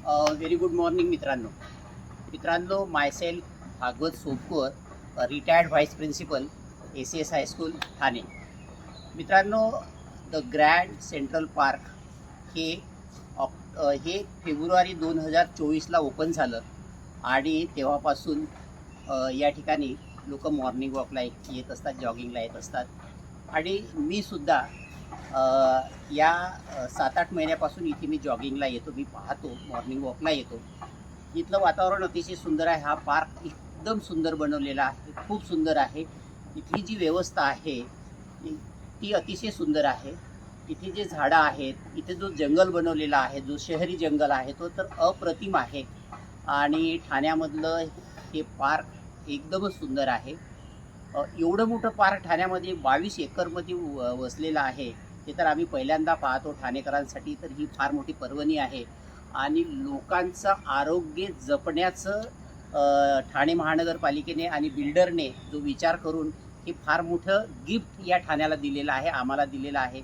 Very good morning मित्रांनो myself Bhagwat Sopkar, retired vice principal, ACS high school Thane. मित्रांनो, the grand central park हे फेब्रुवारी 2024ला ओपन झालं आणि तेव्हापासून या ठिकाणी लोक मॉर्निंग वॉकला येत असतात, जॉगिंगला येत असतात. आणि मी सुद्धा या 7-8 महिन्यापासून इथे मी जॉगिंगला येतो, मी पाहतो, मॉर्निंग वॉकला येतो. इथलं वातावरण अतिशय सुंदर आहे. हा पार्क एकदम सुंदर बनवलेला आहे, खूप सुंदर आहे. इथली जी व्यवस्था आहे ती अतिशय सुंदर आहे. इथे जे झाडं आहेत, इथे जो जंगल बनवलेला आहे, जो शहरी जंगल आहे, तो तर अप्रतिम आहे. आणि ठाण्यामधलं हे पार्क एकदमच सुंदर आहे. एवढं मोठं पार्क ठाण्यामध्ये 22 एकरमध्ये वसलेलं आहे. ते तर आम्ही पहिल्यांदा पाहतो ठाणेकरांसाठी. तर ही फार मोठी पर्वणी आहे आणि लोकांचं आरोग्य जपण्याचं ठाणे महानगरपालिकेने आणि बिल्डरने जो विचार करून हे फार मोठं गिफ्ट या ठाण्याला दिलेलं आहे, आम्हाला दिलेलं आहे.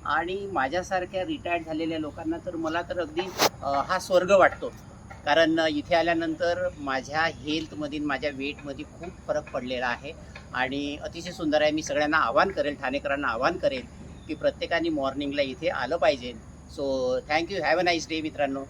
आणि माझ्यासारख्या रिटायर्ड झालेल्या लोकांना तर मला तर अगदी हा स्वर्ग वाटतो. कारण इथे आल्यानंतर माझ्या हेल्थमध्ये, माझ्या वेटमध्ये खूप फरक पडलेला आहे आणि अतिशय सुंदर आहे. मी सगळ्यांना आवाहन करेल, ठाणेकरांना आवाहन करेल की प्रत्येकाने मॉर्निंगला इथे आलं पाहिजे. So thank you. Have a nice day मित्रांनो.